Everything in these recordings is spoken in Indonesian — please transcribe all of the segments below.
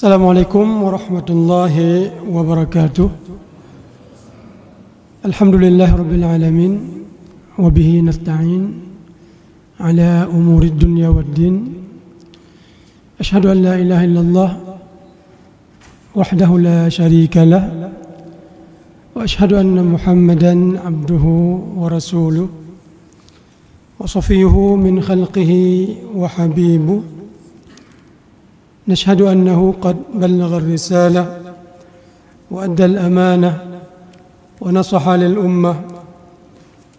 Assalamualaikum warahmatullahi wabarakatuh. Alhamdulillahi rabbil alamin wa bihi nasta'in ala umurid dunya waddin. Ashhadu an la ilaha illallah wahdahu la syarika lah wa ashhadu anna Muhammadan abduhu wa rasuluh wa safiyuhu min khalqihi wa habibuh. نشهد أنه قد بلغ الرسالة وأدى الأمانة ونصح للأمة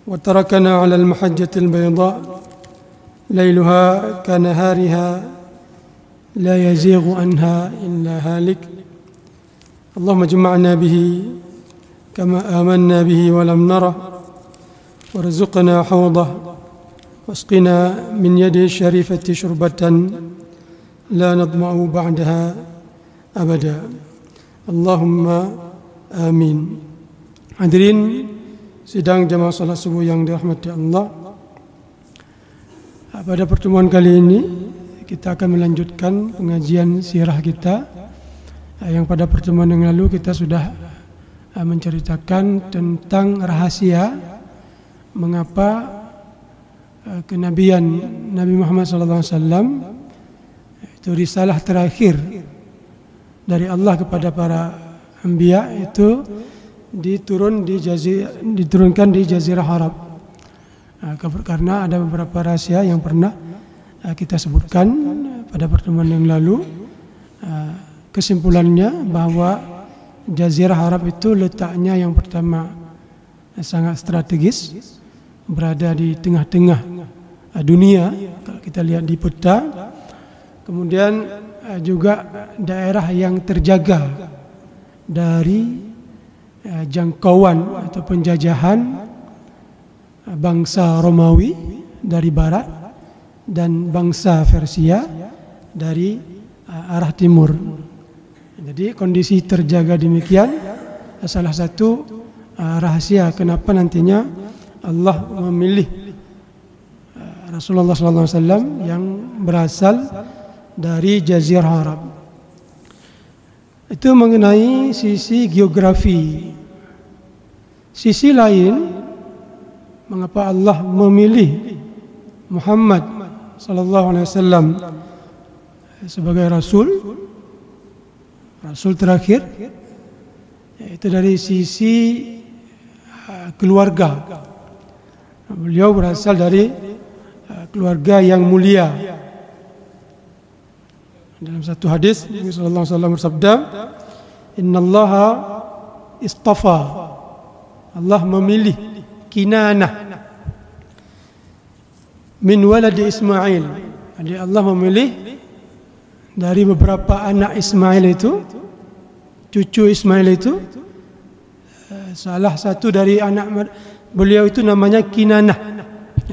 وتركنا على المحجة البيضاء ليلها كنهارها لا يزيغ عنها إلا هالك. اللهم اجمعنا به كما آمنا به ولم نره وارزقنا حوضه واسقنا من يده الشريفة شربة لا نظمأ بعدها أبدا. Allahumma amin. Hadirin sidang jamaah salat subuh yang dirahmati Allah. Pada pertemuan kali ini kita akan melanjutkan pengajian sirah kita yang pada pertemuan yang lalu kita sudah menceritakan tentang rahasia mengapa kenabian Nabi Muhammad SAW itu risalah terakhir dari Allah kepada para anbiya itu diturunkan di Jazirah Arab. Karena ada beberapa rahasia yang pernah kita sebutkan pada pertemuan yang lalu. Kesimpulannya bahwa Jazirah Arab itu letaknya yang pertama sangat strategis, berada di tengah-tengah dunia kalau kita lihat di peta. Kemudian juga daerah yang terjaga dari jangkauan atau penjajahan bangsa Romawi dari barat dan bangsa Persia dari arah timur. Jadi kondisi terjaga demikian salah satu rahasia kenapa nantinya Allah memilih Rasulullah SAW yang berasal dari Jazirah Arab. Itu mengenai sisi geografi. Sisi lain, mengapa Allah memilih Muhammad sallallahu alaihi wasallam sebagai rasul terakhir, yaitu dari sisi keluarga. Beliau berasal dari keluarga yang mulia. Dalam satu hadis Nabi sallallahu alaihi wasallam bersabda, "Innallaha istafa." Allah memilih Kinanah min waladi Ismail. Jadi Allah memilih dari beberapa anak Ismail itu, cucu Ismail itu, salah satu dari anak beliau itu namanya Kinanah.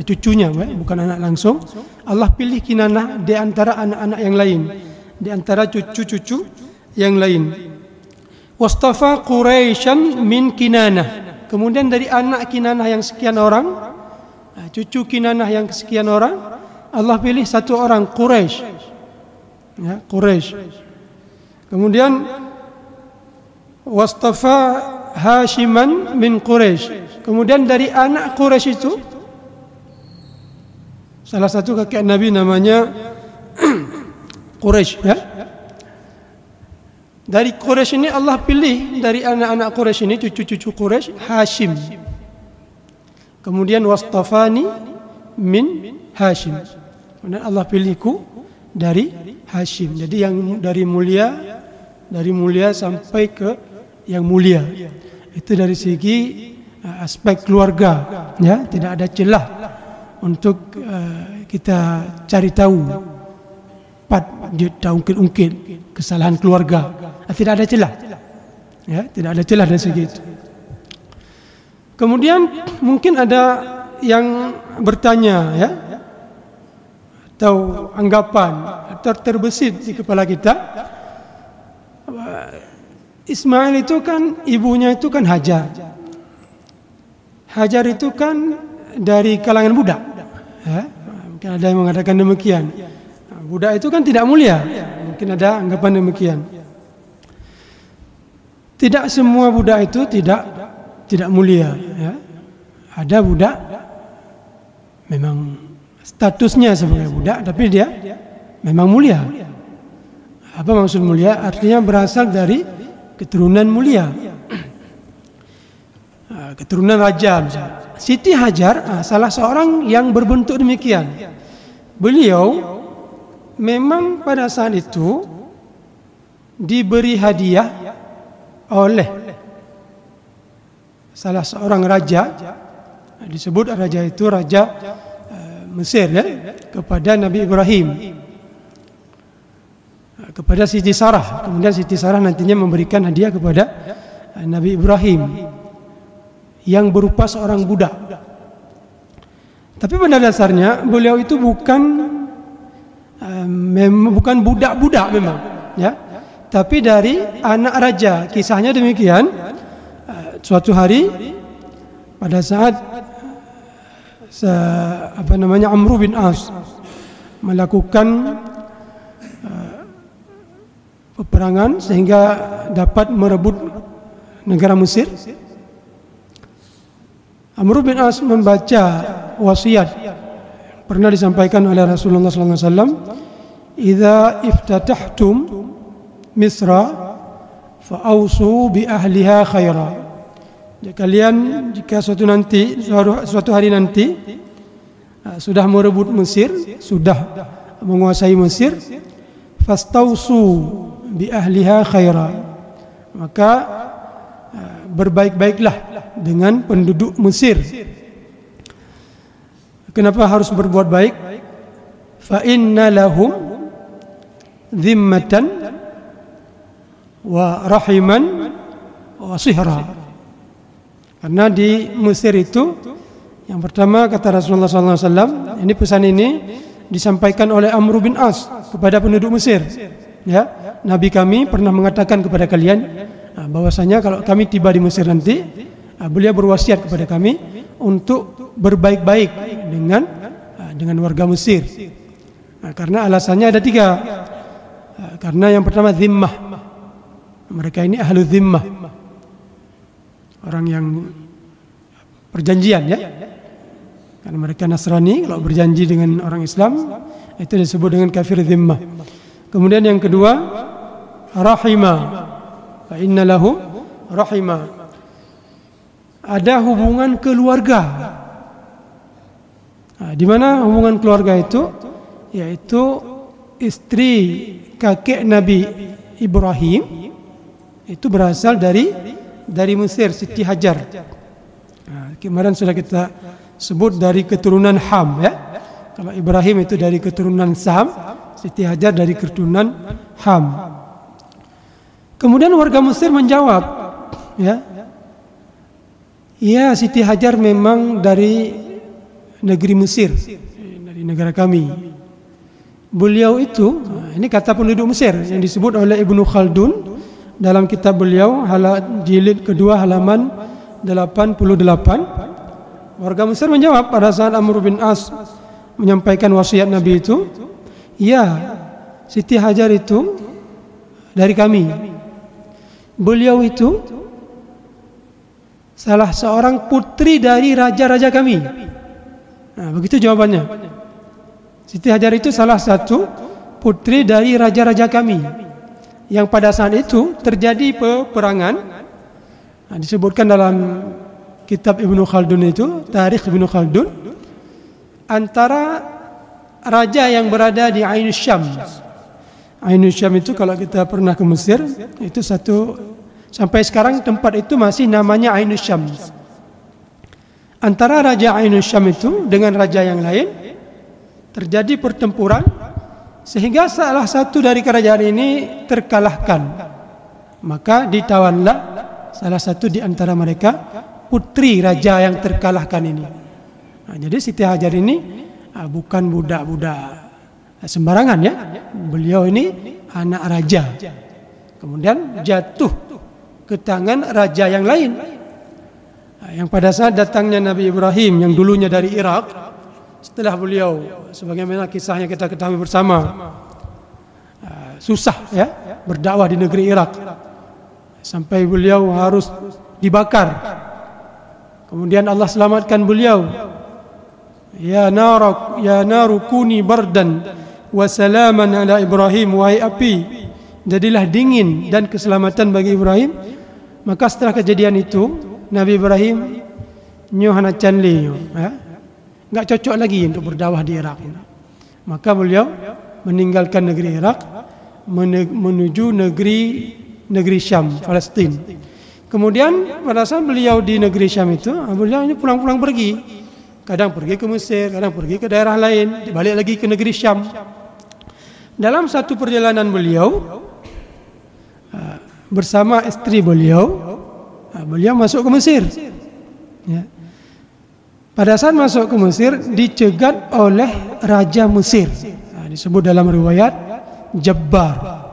Cucunya, bukan anak langsung. Allah pilih Kinanah di antara anak-anak yang lain, di antara cucu-cucu yang lain. Wastafa Quraisyan min Kinanah. Kemudian dari anak Kinanah yang sekian orang, cucu Kinanah yang sekian orang, Allah pilih satu orang, Quraisy. Ya, Quraisy. Kemudian wastafa Hashiman min Quraisy. Kemudian dari anak Quraisy itu salah satu kakek Nabi namanya Quraisy, ya. Dari Quraisy ini Allah pilih dari anak-anak Quraisy ini, cucu-cucu Quraisy, Hashim. Kemudian wastafani min Hashim. Kemudian Allah pilihku dari Hashim. Jadi yang dari mulia sampai ke yang mulia. Itu dari segi aspek keluarga, ya, tidak ada celah untuk kita cari tahu ungkit kesalahan keluarga. Tidak ada celah, ya, tidak ada celah dari segi itu. Kemudian mungkin ada yang bertanya ya, atau anggapan atau terbesit di kepala kita, Ismail itu kan ibunya itu kan Hajar. Hajar itu kan dari kalangan budak. Ya, mungkin ada yang mengatakan demikian. Budak itu kan tidak mulia. Mungkin ada anggapan demikian. Tidak semua budak itu tidak mulia. Ya. Ada budak memang statusnya sebagai budak, tapi dia memang mulia. Apa maksud mulia? Artinya berasal dari keturunan mulia, keturunan raja misalnya. Siti Hajar salah seorang yang berbentuk demikian. Beliau memang pada saat itu diberi hadiah oleh salah seorang raja, disebut raja itu raja Mesir ya, kepada Nabi Ibrahim, kepada Siti Sarah. Kemudian Siti Sarah nantinya memberikan hadiah kepada Nabi Ibrahim yang berupa seorang budak. Tapi pada dasarnya beliau itu bukan budak-budak memang ya, tapi dari anak raja. Kisahnya demikian. Suatu hari pada saat Amr bin As melakukan peperangan sehingga dapat merebut negara Mesir, Amr bin As membaca wasiat pernah disampaikan oleh Rasulullah SAW, "Idza iftatahtum Misra fa'ausu bi ahliha khaira." Jika suatu hari nanti sudah merebut Mesir, sudah menguasai Mesir, fastausu bi ahliha khaira, maka berbaik-baiklah dengan penduduk Mesir. Kenapa harus berbuat baik? Fa inna lahum dhimmatan wa rahiman wa sihra. Karena di Mesir itu, yang pertama kata Rasulullah SAW, ini pesan ini disampaikan oleh Amr bin As kepada penduduk Mesir. Ya, Nabi kami pernah mengatakan kepada kalian bahwasanya kalau kami tiba di Mesir nanti, beliau berwasiat kepada kami untuk berbaik-baik dengan warga Mesir. Karena alasannya ada 3. Karena yang pertama zimmah, mereka ini ahlu zimmah, orang yang perjanjian ya. Karena mereka Nasrani, kalau berjanji dengan orang Islam itu disebut dengan kafir zimmah. Kemudian yang kedua, rahimah. Fa inna lahum rahimah. Ada hubungan keluarga. Di mana hubungan keluarga itu? Yaitu istri kakek Nabi Ibrahim itu berasal dari Mesir, Siti Hajar. Kemarin sudah kita sebut dari keturunan Ham ya. Kalau Ibrahim itu dari keturunan Sam, Siti Hajar dari keturunan Ham. Kemudian warga Mesir menjawab, ya, iya Siti Hajar memang dari negeri Mesir, dari negara kami. Beliau itu, ini kata penduduk Mesir yang disebut oleh Ibnu Khaldun dalam kitab beliau jilid kedua halaman 88. Warga Mesir menjawab pada saat Amr bin As menyampaikan wasiat Nabi itu, ya, Siti Hajar itu dari kami. Beliau itu salah seorang putri dari raja-raja kami. Nah, begitu jawabannya. Siti Hajar itu salah satu putri dari raja-raja kami, yang pada saat itu terjadi peperangan. Nah, disebutkan dalam kitab Ibnu Khaldun itu, Tarikh Ibnu Khaldun, antara raja yang berada di Ainus Syams. Ainus Syams itu kalau kita pernah ke Mesir, itu sampai sekarang tempat itu masih namanya Ainus Syams. Antara raja Ainus Syams itu dengan raja yang lain terjadi pertempuran sehingga salah satu dari kerajaan ini terkalahkan. Maka ditawanlah salah satu di antara mereka putri raja yang terkalahkan ini. Jadi Siti Hajar ini bukan budak-budak sembarangan ya. Beliau ini anak raja. Kemudian jatuh ke tangan raja yang lain. Yang pada saat datangnya Nabi Ibrahim yang dulunya dari Irak, setelah beliau sebagaimana kisahnya kita ketahui bersama, susah ya berdakwah di negeri Irak sampai beliau harus dibakar. Kemudian Allah selamatkan beliau. Ya naru kuni bardan wa salaman ala Ibrahim, wahai api, jadilah dingin dan keselamatan bagi Ibrahim. Maka setelah kejadian itu Nabi Ibrahim nyohana canli, enggak cocok lagi untuk berdakwah di Irak. Maka beliau meninggalkan negeri Irak menuju negeri Syam, Palestina. Kemudian pada saat beliau di negeri Syam itu, beliau ini pulang-pulang pergi. Kadang pergi ke Mesir, kadang pergi ke daerah lain, balik lagi ke negeri Syam. Dalam satu perjalanan beliau bersama istri beliau masuk ke Mesir. Ya. Pada saat masuk ke Mesir dicegat oleh Raja Mesir. Disebut dalam riwayat Jabbar,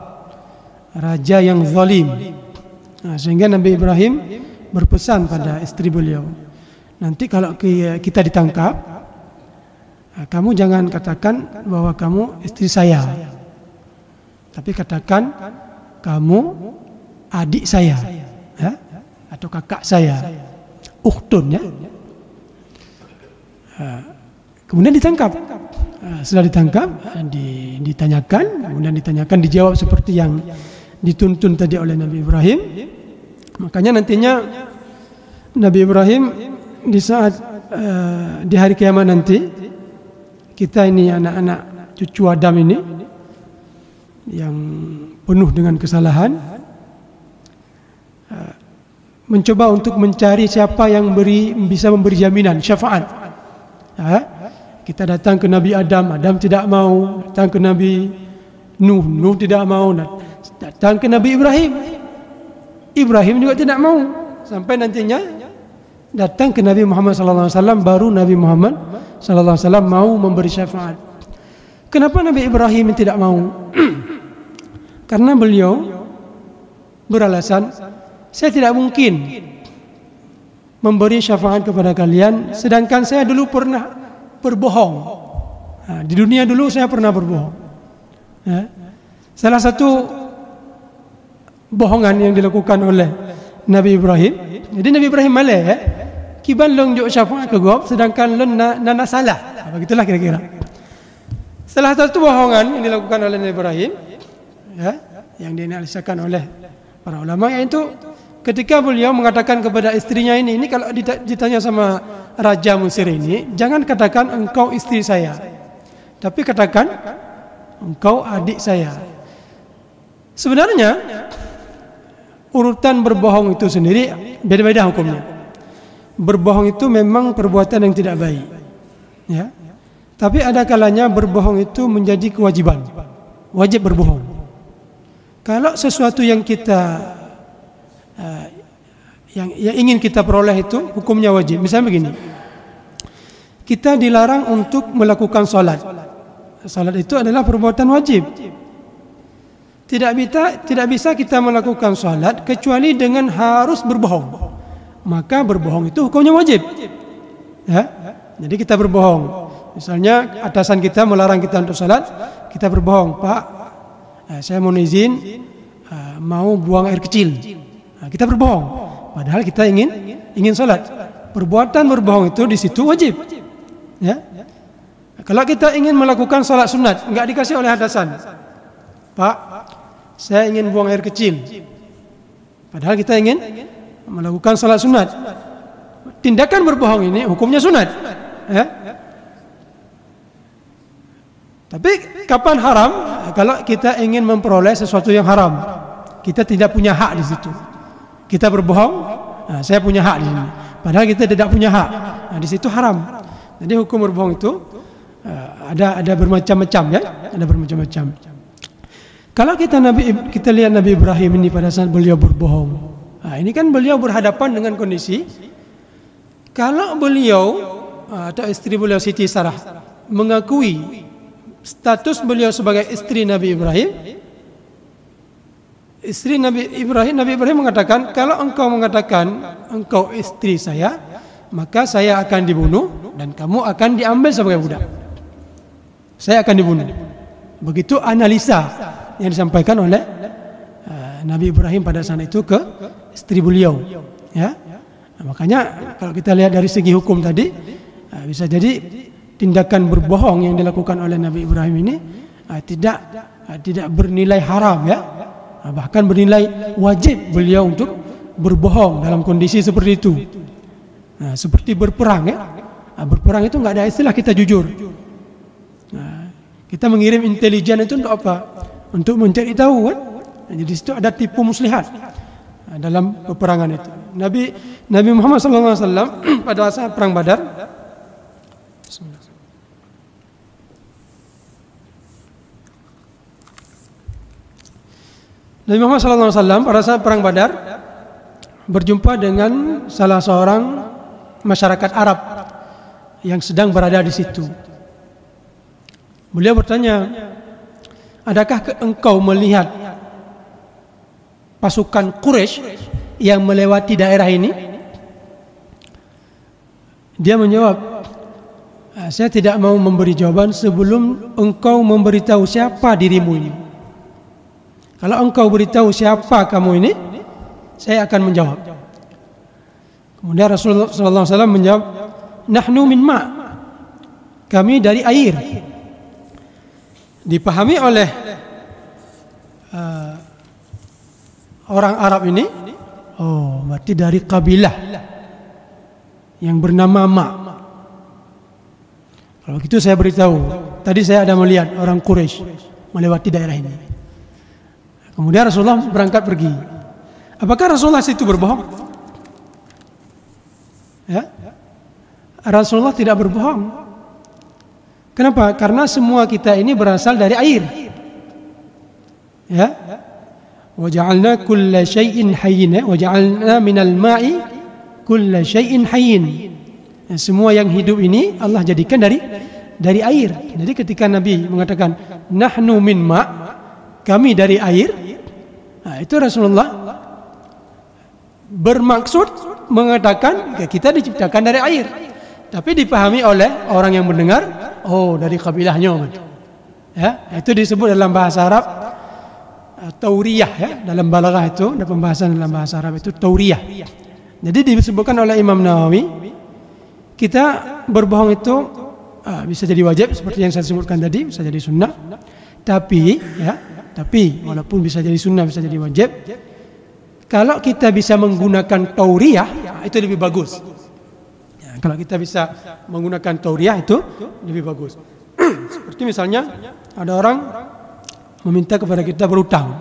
raja yang zalim. Sehingga Nabi Ibrahim berpesan pada istri beliau, nanti kalau kita ditangkap, kamu jangan katakan bahwa kamu istri saya, tapi katakan kamu adik saya, ya? Atau kakak saya, ukhtun ya. Kemudian ditangkap. Setelah ditangkap, ditanyakan, dijawab seperti yang dituntun tadi oleh Nabi Ibrahim. Makanya nantinya Nabi Ibrahim di saat di hari kiamat nanti, kita ini anak-anak cucu Adam ini yang penuh dengan kesalahan, mencoba untuk mencari siapa yang bisa memberi jaminan syafaat. Kita datang ke Nabi Adam, Adam tidak mau. Datang ke Nabi Nuh, Nuh tidak mau. Datang ke Nabi Ibrahim, Ibrahim juga tidak mau. Sampai nantinya datang ke Nabi Muhammad SAW, baru Nabi Muhammad SAW mau memberi syafaat. Kenapa Nabi Ibrahim tidak mau? Karena beliau beralasan, saya tidak mungkin memberi syafaat kepada kalian, sedangkan saya dulu pernah berbohong. Di dunia dulu saya pernah berbohong. Salah satu bohongan yang dilakukan oleh Nabi Ibrahim. Jadi Nabi Ibrahim malah kiban long jo syafaat ke gop, sedangkan lon nana salah. Begitulah kira-kira. Salah satu bohongan yang dilakukan oleh Nabi Ibrahim, yang dianalisakan oleh para ulama, yaitu ketika beliau mengatakan kepada istrinya ini kalau ditanya sama Raja Mesir ini, jangan katakan engkau istri saya, tapi katakan engkau adik saya. Sebenarnya urutan berbohong itu sendiri beda-beda hukumnya. Berbohong itu memang perbuatan yang tidak baik, ya. Tapi ada kalanya berbohong itu menjadi kewajiban, wajib berbohong. Kalau sesuatu yang kita yang ingin kita peroleh itu hukumnya wajib. Misalnya begini, kita dilarang untuk melakukan salat. Salat itu adalah perbuatan wajib. Tidak bisa kita melakukan salat kecuali dengan harus berbohong. Maka berbohong itu hukumnya wajib. Ya? Jadi kita berbohong. Misalnya atasan kita melarang kita untuk salat, kita berbohong, Pak, saya mohon izin mau buang air kecil. Kita berbohong, padahal kita ingin salat. Perbuatan berbohong itu di situ wajib. Ya. Kalau kita ingin melakukan salat sunat, enggak dikasih oleh atasan, Pak, saya ingin buang air kecil. Padahal kita ingin melakukan salat sunat. Tindakan berbohong ini hukumnya sunat. Ya. Tapi kapan haram? Kalau kita ingin memperoleh sesuatu yang haram, kita tidak punya hak di situ. Kita berbohong, saya punya hak di sini. Padahal kita tidak punya hak. Di situ haram. Jadi hukum berbohong itu ada bermacam-macam, ya. Ada bermacam-macam. Kalau kita lihat Nabi Ibrahim ini pada saat beliau berbohong, ini kan beliau berhadapan dengan kondisi Kalau beliau atau istri beliau Siti Sarah mengakui status beliau sebagai istri Nabi Ibrahim, istri Nabi Ibrahim mengatakan, kalau engkau mengatakan engkau istri saya, maka saya akan dibunuh dan kamu akan diambil sebagai budak. Saya akan dibunuh. Begitu analisa yang disampaikan oleh Nabi Ibrahim pada saat itu ke istri beliau. Ya, makanya kalau kita lihat dari segi hukum tadi, bisa jadi tindakan berbohong yang dilakukan oleh Nabi Ibrahim ini tidak bernilai haram, ya, bahkan bernilai wajib beliau untuk berbohong dalam kondisi seperti itu. Seperti berperang, ya. Berperang itu nggak ada istilah kita jujur. Kita mengirim intelijen itu untuk apa? Untuk mencari tahu, kan? Jadi situ ada tipu muslihat dalam peperangan itu. Nabi Muhammad SAW pada saat perang Badar, Nabi Muhammad SAW pada saat perang Badar berjumpa dengan salah seorang masyarakat Arab yang sedang berada di situ. Beliau bertanya, adakah engkau melihat pasukan Quraisy yang melewati daerah ini? Dia menjawab, saya tidak mau memberi jawaban sebelum engkau memberitahu siapa dirimu ini. Kalau engkau beritahu siapa kamu ini, saya akan menjawab. Kemudian Rasulullah SAW menjawab, nahnu min ma', kami dari air. Dipahami oleh orang Arab ini, oh berarti dari kabilah yang bernama Ma'. Kalau gitu saya beritahu, tadi saya ada melihat orang Quraisy melewati daerah ini. Kemudian Rasulullah berangkat pergi. Apakah Rasulullah itu berbohong? Ya, Rasulullah tidak berbohong. Kenapa? Karena semua kita ini berasal dari air. Ya. Wa ja'alna kulla syai'in hayyin, wa ja'alna minal ma'i kulla syai'in hayyin. Semua yang hidup ini Allah jadikan dari air. Jadi ketika Nabi mengatakan nahnu min ma', kami dari air, itu Rasulullah bermaksud mengatakan kita diciptakan dari air. Tapi dipahami oleh orang yang mendengar, oh dari kabilahnya. Ya, itu disebut dalam bahasa Arab tauriyah, ya, dalam balaghah itu, ada pembahasan dalam bahasa Arab itu tauriyah. Jadi disebutkan oleh Imam Nawawi, kita berbohong itu bisa jadi wajib seperti yang saya sebutkan tadi, bisa jadi sunnah. Tapi walaupun bisa jadi sunnah, bisa jadi wajib, kalau kita bisa menggunakan tauriyah, itu lebih bagus. Kalau kita bisa menggunakan tauriyah itu lebih bagus. Seperti misalnya ada orang meminta kepada kita berutang.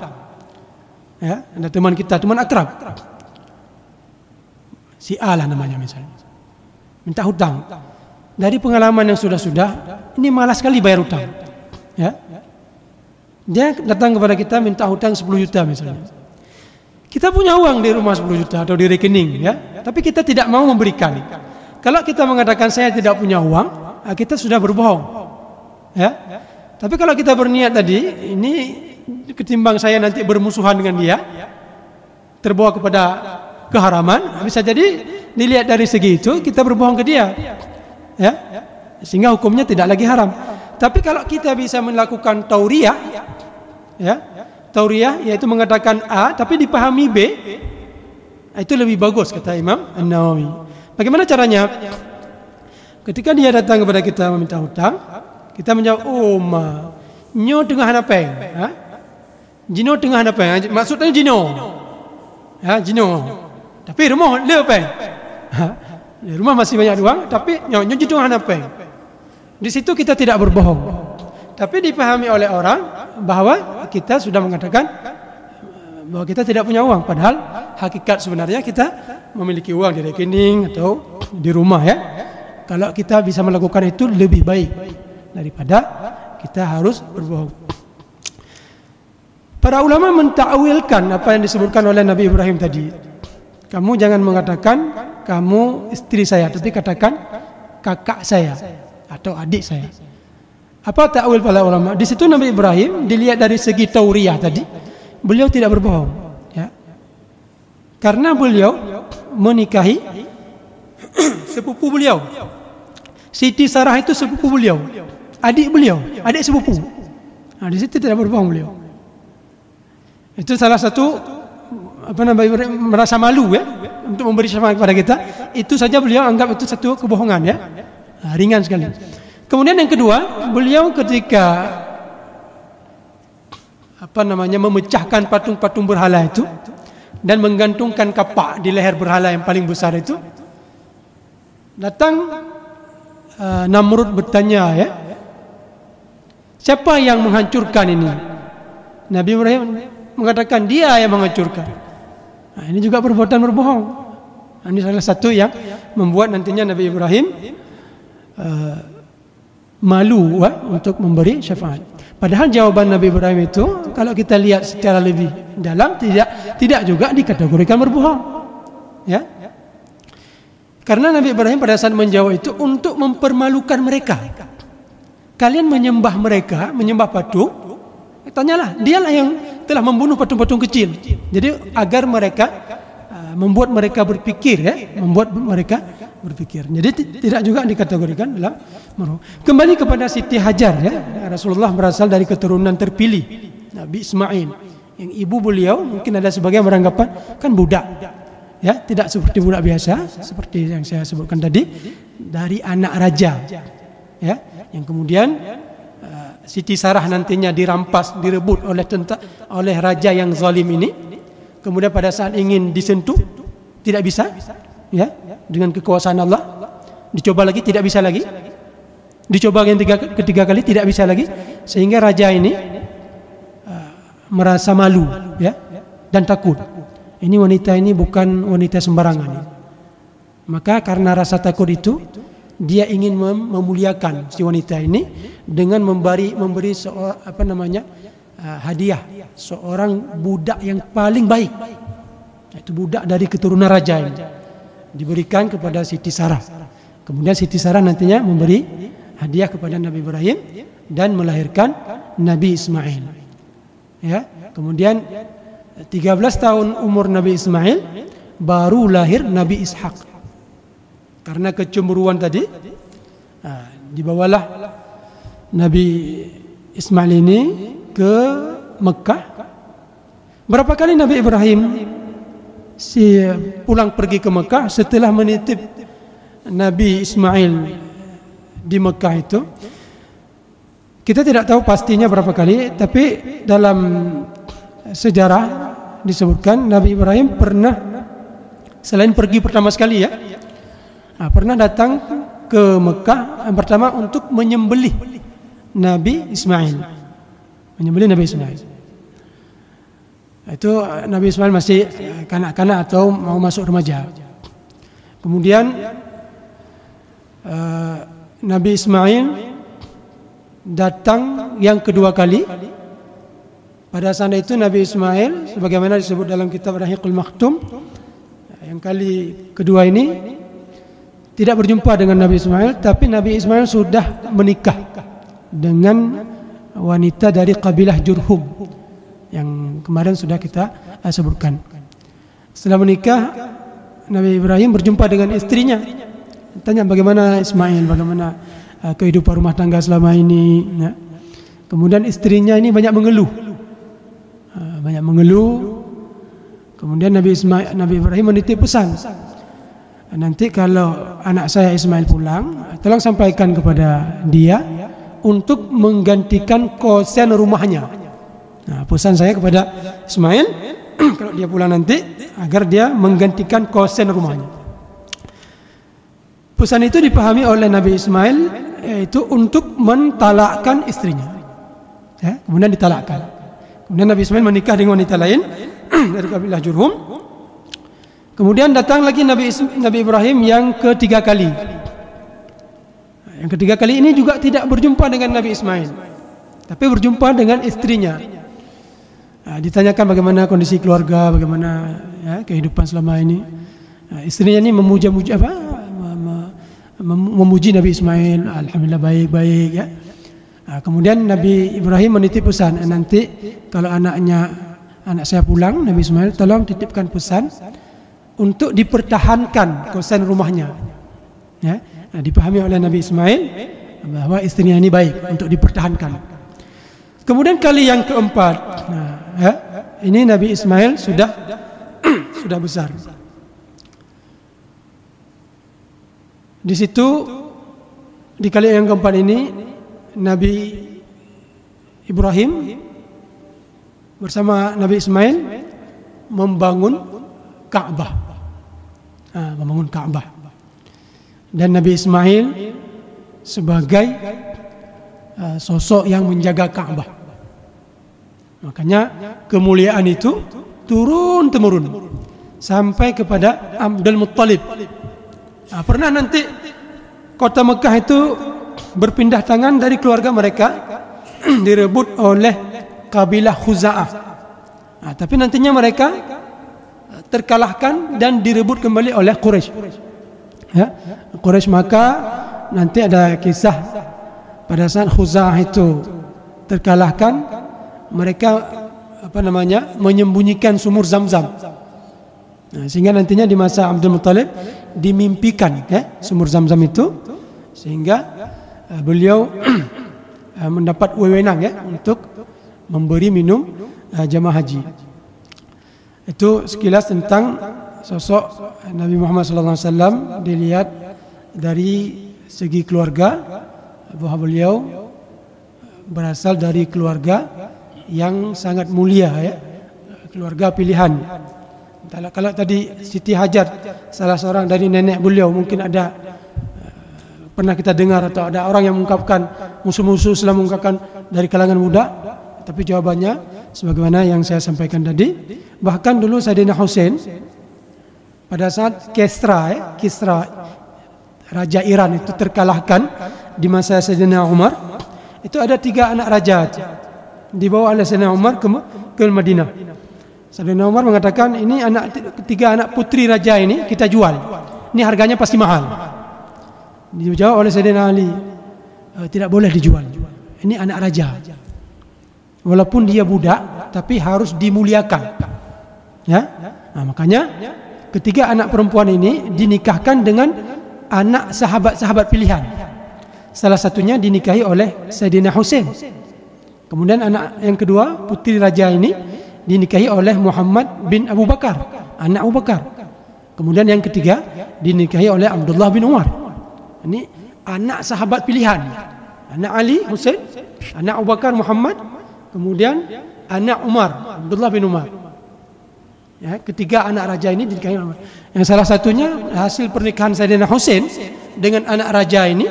Ya, ada teman kita, teman akrab. Si A lah namanya misalnya. Minta hutang. Dari pengalaman yang sudah-sudah, ini malas sekali bayar hutang. Ya. Dia datang kepada kita minta hutang 10 juta misalnya. Kita punya uang di rumah 10 juta atau di rekening, ya. Tapi kita tidak mau memberikan. Kalau kita mengatakan saya tidak punya uang, kita sudah berbohong. Ya. Tapi kalau kita berniat tadi, ini ketimbang saya nanti bermusuhan dengan dia, terbawa kepada keharaman, bisa jadi dilihat dari segi itu kita berbohong ke dia. Ya. Sehingga hukumnya tidak lagi haram. Tapi kalau kita bisa melakukan tauriyah, ya, tauriyah yaitu mengatakan A tapi dipahami B, itu lebih bagus kata Imam An-Nawawi. Bagaimana caranya? Ketika dia datang kepada kita meminta hutang, kita menjawab, oh ma, nyo tengah hanapeng, ha? Jino tengah hanapeng, maksudnya jino, ya jino. Tapi rumah lepeng, di rumah masih banyak uang, tapi nyo jino hanapeng. Di situ kita tidak berbohong, tapi dipahami oleh orang bahwa kita sudah mengatakan bahwa kita tidak punya uang, padahal hakikat sebenarnya kita memiliki uang di rekening atau di rumah, ya. Kalau kita bisa melakukan itu lebih baik daripada kita harus berbohong. Para ulama mentakwilkan apa yang disebutkan oleh Nabi Ibrahim tadi. Kamu jangan mengatakan kamu istri saya, tapi katakan kakak saya atau adik saya. Apa ta'wil para ulama? Di situ Nabi Ibrahim dilihat dari segi tauriyah tadi, beliau tidak berbohong, ya. Karena beliau menikahi sepupu beliau. Siti Sarah itu sepupu beliau, adik sepupu. Nah, di situ tidak berbohong beliau. Itu salah satu merasa malu, ya, untuk memberi syafaat kepada kita. Itu saja beliau anggap itu satu kebohongan, ya. Ringan sekali. Kemudian yang kedua, beliau ketika memecahkan patung-patung berhala itu dan menggantungkan kapak di leher berhala yang paling besar itu, datang Namrud bertanya, ya, siapa yang menghancurkan ini? Nabi Ibrahim mengatakan dia yang menghancurkan. Nah, ini juga perbuatan berbohong. Nah, ini salah satu yang membuat nantinya Nabi Ibrahim malu, untuk memberi syafaat. Padahal jawaban Nabi Ibrahim itu kalau kita lihat secara lebih dalam tidak juga dikategorikan berbohong, ya. Karena Nabi Ibrahim pada saat menjawab itu untuk mempermalukan mereka. Kalian menyembah mereka, menyembah patung, tanyalah, dialah yang telah membunuh patung-patung kecil. Jadi agar mereka membuat mereka berpikir, ya, Jadi tidak juga dikategorikan dalam berbohong. Kembali kepada Siti Hajar, ya, Rasulullah berasal dari keturunan terpilih Nabi Ismail. Yang ibu beliau mungkin ada sebagian beranggapan kan budak, ya, tidak seperti budak biasa, seperti yang saya sebutkan tadi, dari anak raja, ya, yang kemudian Siti Sarah nantinya dirampas, direbut oleh raja yang zalim ini. Kemudian pada saat ingin disentuh tidak bisa, ya, dengan kekuasaan Allah. Dicoba lagi tidak bisa lagi. Dicoba yang ketiga kali tidak bisa lagi, sehingga raja ini merasa malu, ya, dan takut. Ini wanita ini bukan wanita sembarangan. Maka karena rasa takut itu, dia ingin memuliakan si wanita ini dengan memberi hadiah seorang budak yang paling baik, yaitu budak dari keturunan raja ini, diberikan kepada Siti Sarah. Kemudian Siti Sarah nantinya memberi hadiah kepada Nabi Ibrahim dan melahirkan Nabi Ismail, ya. Kemudian 13 tahun umur Nabi Ismail baru lahir Nabi Ishak. Karena kecemburuan tadi, dibawalah Nabi Ismail ini ke Mekah. Berapa kali Nabi Ibrahim pulang pergi ke Mekah setelah menitip Nabi Ismail di Mekah itu, kita tidak tahu pastinya berapa kali, tapi dalam sejarah disebutkan Nabi Ibrahim pernah, selain pergi pertama sekali, ya, pernah datang ke Mekah yang pertama untuk menyembelih Nabi Ismail. Itu Nabi Ismail masih kanak-kanak atau mau masuk remaja. Kemudian Nabi Ismail datang yang kedua kali. Pada saat itu Nabi Ismail, sebagaimana disebut dalam kitab Rahiqul Maktum, yang kali kedua ini tidak berjumpa dengan Nabi Ismail, tapi Nabi Ismail sudah menikah dengan wanita dari kabilah Jurhum yang kemarin sudah kita sebutkan. Setelah menikah, Nabi Ibrahim berjumpa dengan istrinya. Tanya bagaimana Ismail, bagaimana kehidupan rumah tangga selama ini, ya. Kemudian istrinya ini banyak mengeluh. Kemudian Nabi Ibrahim menitip pesan, nanti kalau anak saya Ismail pulang, tolong sampaikan kepada dia untuk menggantikan kosen rumahnya. Nah, pesan saya kepada Ismail kalau dia pulang nanti, agar dia menggantikan kosen rumahnya. Pesan itu dipahami oleh Nabi Ismail, yaitu untuk mentalakkan istrinya, ya, kemudian ditalakkan. Kemudian Nabi Ismail menikah dengan wanita lain dari kabilah Jurhum. Kemudian datang lagi Nabi Ibrahim yang ketiga kali. Yang ketiga kali ini juga tidak berjumpa dengan Nabi Ismail, tapi berjumpa dengan istrinya. Ditanyakan bagaimana kondisi keluarga, bagaimana, ya, kehidupan selama ini. Istrinya ini memuji Nabi Ismail, alhamdulillah baik-baik ya. Kemudian Nabi Ibrahim menitip pesan, nanti kalau anak saya pulang, Nabi Ismail tolong titipkan pesan untuk dipertahankan kosan rumahnya. Ya, dipahami oleh Nabi Ismail bahwa istrinya ini baik untuk dipertahankan. Kemudian kali yang keempat, ini Nabi Ismail sudah besar. Di situ di kali yang keempat ini Nabi Ibrahim bersama Nabi Ismail membangun Ka'bah. Membangun Ka'bah. Dan Nabi Ismail sebagai sosok yang menjaga Ka'bah. Makanya kemuliaan itu turun-temurun sampai kepada Abdul Muttalib. Pernah nanti kota Mekah itu berpindah tangan dari keluarga mereka, direbut oleh kabilah Khuza'ah. Tapi nantinya mereka terkalahkan dan direbut kembali oleh Quraisy. Quraisy, maka nanti ada kisah pada saat Khuza'ah itu terkalahkan, mereka menyembunyikan sumur Zamzam. Sehingga nantinya di masa Abdul Muttalib dimimpikan sumur Zamzam itu, sehingga beliau mendapat wewenang untuk memberi minum jamaah haji. Itu sekilas tentang sosok Nabi Muhammad SAW. Dilihat dari segi keluarga, bahwa beliau berasal dari keluarga yang sangat mulia, keluarga pilihan. Kalau tadi Siti Hajar salah seorang dari nenek beliau, mungkin ada pernah kita dengar atau ada orang yang mengungkapkan, musuh-musuh Islam mengungkapkan dari kalangan muda, tapi jawabannya sebagaimana yang saya sampaikan tadi. Bahkan dulu Sayyidina Husain pada saat Kisra Raja Iran itu terkalahkan di masa Sayyidina Umar, itu ada 3 anak raja dibawa oleh Sayyidina Umar ke Madinah. Sayyidina Umar mengatakan, ini 3 anak putri raja ini kita jual, ini harganya pasti mahal. Dijawab oleh Sayyidina Ali, tidak boleh dijual, ini anak raja, walaupun dia budak tapi harus dimuliakan. Makanya ketiga anak perempuan ini dinikahkan dengan anak sahabat-sahabat pilihan. Salah satunya dinikahi oleh Sayyidina Husain. Kemudian anak yang kedua, putri raja ini, dinikahi oleh Muhammad bin Abu Bakar, anak Abu Bakar. Kemudian yang ketiga dinikahi oleh Abdullah bin Umar. Ini anak sahabat pilihan. Anak Ali, Husain, anak Abu Bakar, Muhammad, kemudian anak Umar, Abdullah bin Umar. Ketiga anak raja ini dinikahi oleh Umar. Yang salah satunya hasil pernikahan Sayyidina Husain dengan anak raja ini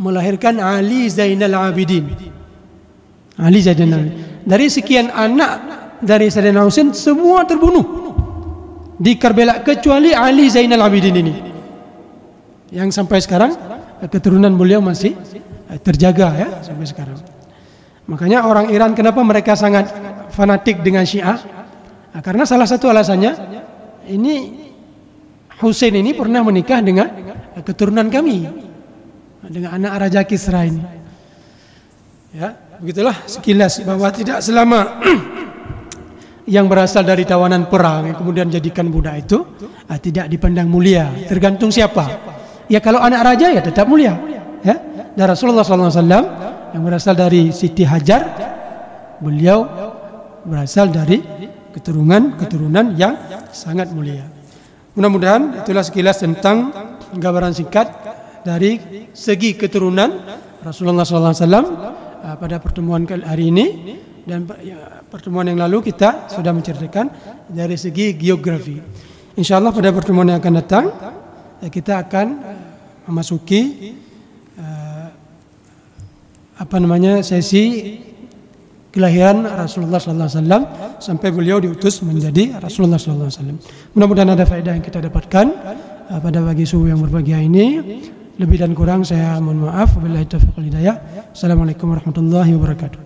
melahirkan Ali Zainal Abidin. Ali Zainal Abidin. Dari sekian anak dari Sayyidina Husain, semua terbunuh di Karbala kecuali Ali Zainal Abidin ini, yang sampai sekarang keturunan beliau masih terjaga sampai sekarang. Makanya orang Iran, kenapa mereka sangat fanatik dengan Syiah? Karena salah satu alasannya, ini Husain ini pernah menikah dengan keturunan kami, dengan anak Raja Kisra ini. Begitulah sekilas, bahwa tidak selama yang berasal dari tawanan perang yang kemudian jadikan budak itu tidak dipandang mulia. Tergantung siapa. Kalau anak raja tetap mulia. Dan Rasulullah SAW yang berasal dari Siti Hajar, beliau berasal dari keturunan yang sangat mulia. Mudah-mudahan itulah sekilas tentang gambaran singkat dari segi keturunan Rasulullah SAW pada pertemuan hari ini. Dan pertemuan yang lalu kita sudah menceritakan dari segi geografi. InsyaAllah pada pertemuan yang akan datang kita akan memasuki sesi kelahiran Rasulullah SAW sampai beliau diutus menjadi Rasulullah SAW. Mudah-mudahan ada faedah yang kita dapatkan pada pagi subuh yang berbahagia ini. Lebih dan kurang saya mohon maaf. Wabillahi taufiq wal hidayah. Assalamualaikum warahmatullahi wabarakatuh.